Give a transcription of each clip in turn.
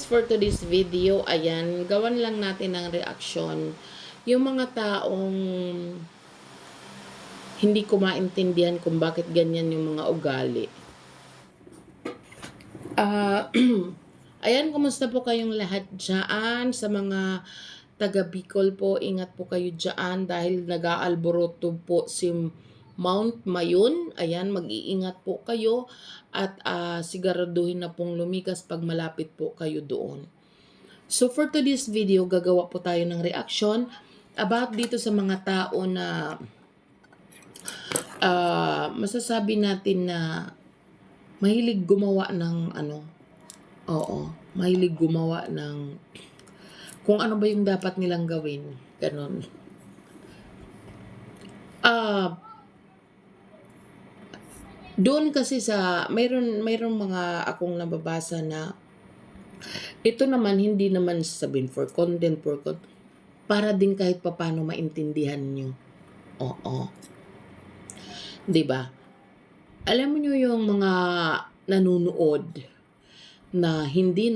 for today's video, ayan, gawan lang natin ng reaksyon. Yung mga taong hindi ko maintindihan kung bakit ganyan yung mga ugali. Ayan, kumusta po kayong lahat dyan? Sa mga taga Bicol po, ingat po kayo dyan dahil nag-aalboroto po si Mount Mayon. Ayan, mag-iingat po kayo at siguraduhin na pong lumikas pag malapit po kayo doon. So for today's video, gagawa po tayo ng reaction about dito sa mga tao na masasabi natin na mahilig gumawa ng mahilig gumawa ng kung ano ba yung dapat nilang gawin. Ganon. Doon kasi sa, mayroon mga akong nababasa na ito naman, hindi naman sabihin for content, para din kahit papano maintindihan nyo. Oo. Diba? Alam mo yung mga nanunood na hindi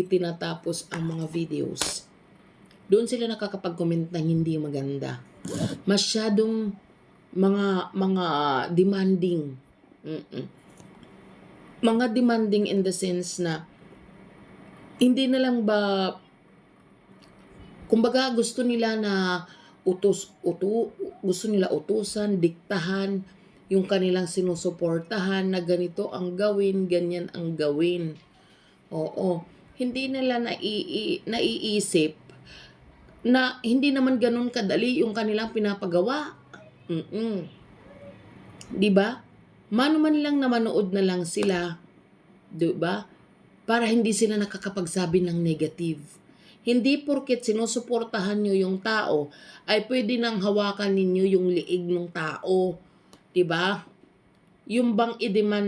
tinatapos ang mga videos. Doon sila nakakapag-comment na hindi maganda. Masyadong mga demanding. Mga demanding in the sense na hindi na lang ba kumbaga gusto nila na gusto nila utusan, diktahan yung kanilang sinusuportahan na ganito ang gawin, ganyan ang gawin. Oo. Hindi nila naiisip na hindi naman ganun kadali yung kanilang pinapagawa. Diba? Mano man lang na manood na lang sila. Diba? Para hindi sila nakakapagsabi ng negative. Hindi porket sinusuportahan nyo yung tao, ay pwede nang hawakan ninyo yung liig ng tao. Diba? Yung bang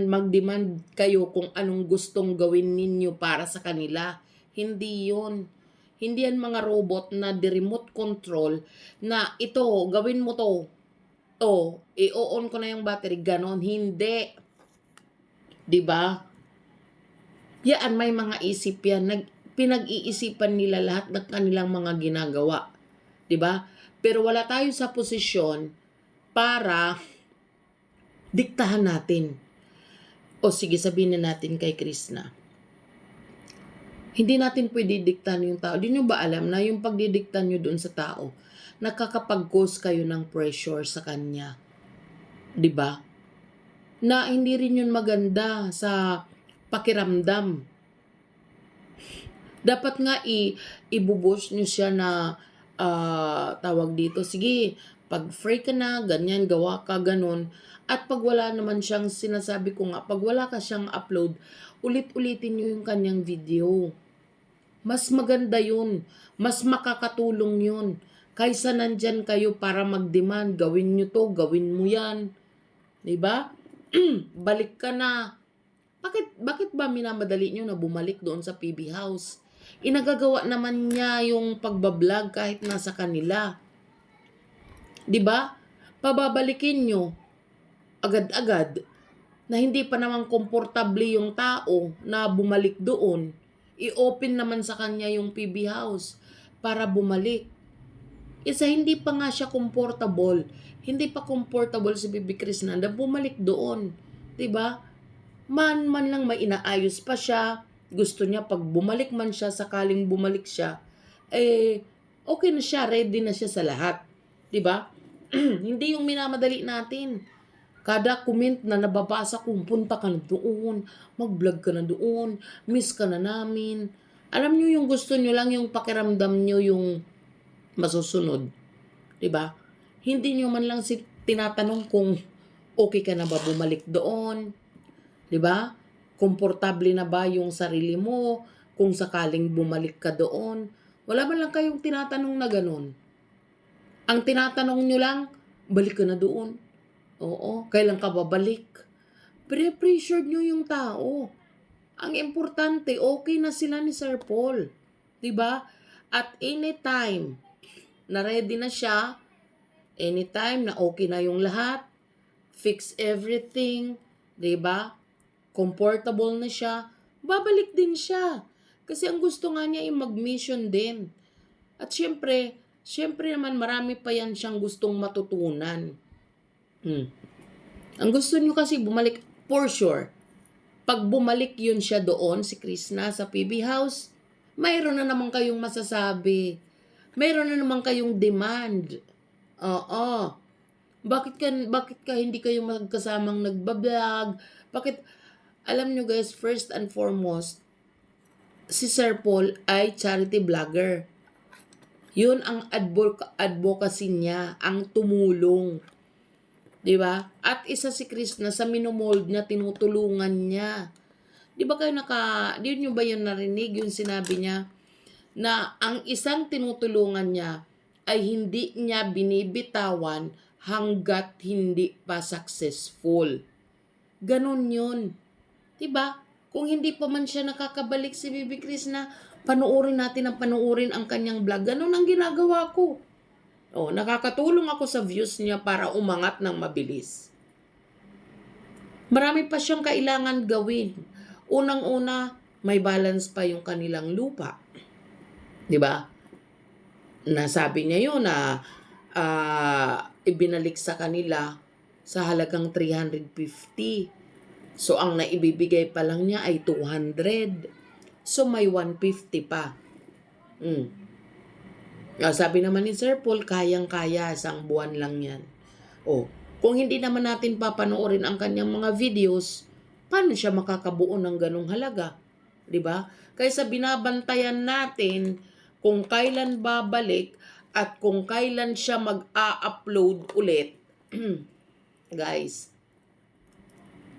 mag-demand kayo kung anong gustong gawin ninyo para sa kanila. Hindi yun. Hindi yan mga robot na remote control na ito, gawin mo to. I-on ko na yung battery. Ganon. Hindi. Diba? Yan, may mga isip yan. Pinag-iisipan nila lahat ng kanilang mga ginagawa. Diba? Pero wala tayo sa posisyon para diktahan natin. O sige, sabihin na natin kay Krishna. Hindi natin pwede diktahan yung tao. Di nyo ba alam na yung pagdidiktahan nyo doon sa tao, nakakapag-cause kayo ng pressure sa kanya? Diba? Na hindi rin yun maganda sa pakiramdam. Dapat nga ibubush nyo siya na tawag dito, sige, pag free ka na, ganyan, gawa ka, ganun. At pag wala naman siyang, sinasabi ko nga, pag wala ka siyang upload, ulit-ulitin nyo yung kanyang video. Mas maganda yun. Mas makakatulong yun. Kaysa nandyan kayo para mag-demand, gawin nyo to, gawin mo yan. Diba? Balik ka na. Bakit ba minamadali nyo na bumalik doon sa PB House? Inagagawa naman niya yung pagbablog kahit nasa kanila. Diba? Pababalikin nyo agad-agad na hindi pa naman komportable yung tao na bumalik doon. I-open naman sa kanya yung PB House para bumalik. Isa hindi pa nga siya comfortable. Hindi pa comfortable si Bibi Krishna na bumalik doon. Diba? Man lang may inaayos pa siya. Gusto niya pag bumalik man siya, sakaling bumalik siya, okay na siya, ready na siya sa lahat. Diba? Hindi yung minamadali natin. Kada comment na nababasa ko, punta ka na doon, mag-vlog ka na doon, miss ka na namin. Alam nyo yung gusto nyo lang, yung pakiramdam nyo yung masusunod. Diba? Hindi nyo man lang tinatanong kung okay ka na ba bumalik doon. Diba? Komportable na ba yung sarili mo kung sakaling bumalik ka doon? Wala man lang kayong tinatanong na ganun. Ang tinatanong nyo lang, balik ka na doon. Oo, kailan ka babalik? Pre-pressure nyo yung tao. Ang importante, okay na sila ni Sir Paul. Diba? At anytime na ready na siya, anytime na okay na yung lahat, fix everything, diba? Comfortable na siya, babalik din siya. Kasi ang gusto nga niya ay mag-mission din. At syempre naman marami pa yan siyang gustong matutunan. Ang gusto niyo kasi bumalik for sure. Pag bumalik yun siya doon, si Krishna sa PB House, mayroon na naman kayong masasabi. Mayroon na naman kayong demand. Oo. Bakit ka hindi kayo magkasamang nagbablog? Bakit, alam nyo guys, first and foremost, si Sir Paul ay charity vlogger. Yun ang advocacy niya, ang tumulong. 'Di ba? At isa si Krishna sa minomold niya, tinutulungan niya. 'Di ba di niyo ba yun narinig yung sinabi niya na ang isang tinutulungan niya ay hindi niya binibitawan hanggat hindi pa successful. Ganon yun. 'Di ba? Kung hindi pa man siya nakakabalik si Bibi Krishna, panuorin natin ang kanyang vlog. Ganon ang ginagawa ko. Nakakatulong ako sa views niya para umangat ng mabilis. Marami pa siyang kailangan gawin. Unang-una, may balance pa yung kanilang lupa. 'Di ba? Nasabi niya yun na ibinalik sa kanila sa halagang 350. So, ang naibibigay pa lang niya ay 200. So, may 150 pa. Sabi naman ni Sir Paul, kayang-kaya, isang buwan lang yan. Kung hindi naman natin papanoorin ang kanyang mga videos, paano siya makakabuo ng ganong halaga? 'Di ba? Kaysa binabantayan natin kung kailan babalik at kung kailan siya mag-a-upload ulit. Guys,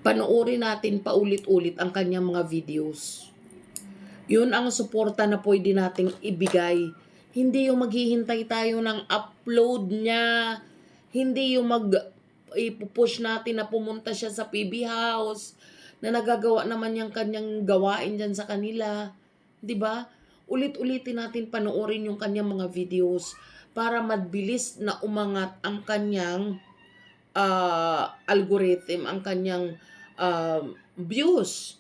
panoorin natin paulit-ulit ang kanyang mga videos. Yun ang suporta na pwede nating ibigay. Hindi yung maghihintay tayo ng upload niya. Hindi yung ipupush natin na pumunta siya sa PB House na nagagawa naman yung kanyang gawain dyan sa kanila. 'Di ba? Ulit-ulitin natin panoorin yung kanyang mga videos para mabilis na umangat ang kanyang algorithm, ang kanyang views.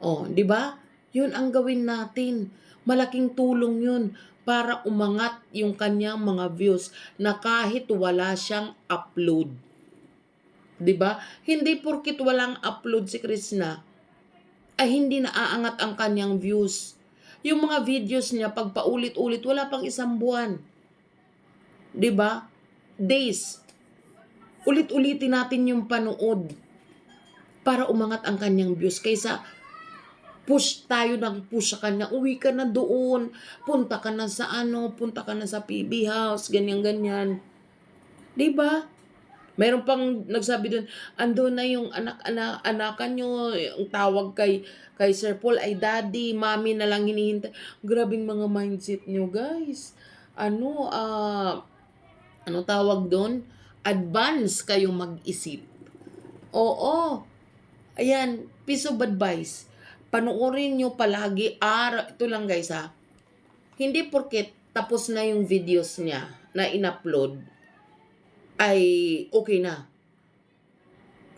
'Di ba? Yun ang gawin natin. Malaking tulong yun para umangat yung kanyang mga views na kahit wala siyang upload. 'Di ba? Hindi porkit walang upload si Krishna ay hindi naaangat ang kanyang views. Yung mga videos niya pag paulit-ulit wala pang isang buwan. 'Di ba? Days. Ulit-ulitin natin yung panood para umangat ang kanyang views kaysa push tayo ng push sa kanya. Uwi ka na doon. Punta ka na sa punta ka na sa PB House, ganyan-ganyan. 'Di ba? Mayroon pang nagsabi doon, ando na yung anakan nyo, yung tawag kay Sir Paul ay daddy, mommy na lang hinihintay. Grabing mga mindset nyo, guys. Ano tawag doon? Advance kayong mag-isip. Oo. Ayan, piece of advice. Panoorin nyo palagi. Ito lang guys ha. Hindi porket tapos na yung videos niya na in-upload ay okay na.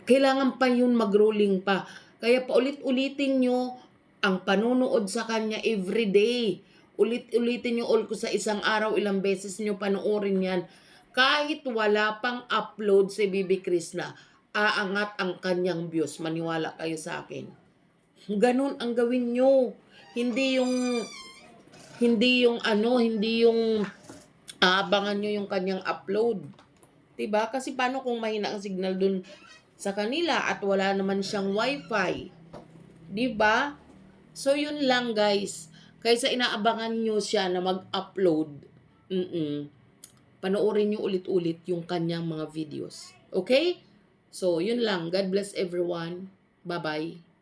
Kailangan pa yun mag-rolling pa. Kaya paulit-ulitin nyo ang panonood sa kanya everyday. Ulit-ulitin nyo sa isang araw, ilang beses nyo panoorin yan. Kahit wala pang upload si Bibi Krishna, aangat ang kanyang views. Maniwala kayo sa akin. Ganun ang gawin nyo. Hindi yung aabangan nyo yung kanyang upload. 'Di ba? Kasi paano kung mahina ang signal dun sa kanila at wala naman siyang wifi? 'Di ba? So yun lang guys. Kaysa inaabangan nyo siya na mag-upload, panoorin nyo ulit-ulit yung kanyang mga videos. Okay? So yun lang. God bless everyone. Bye-bye.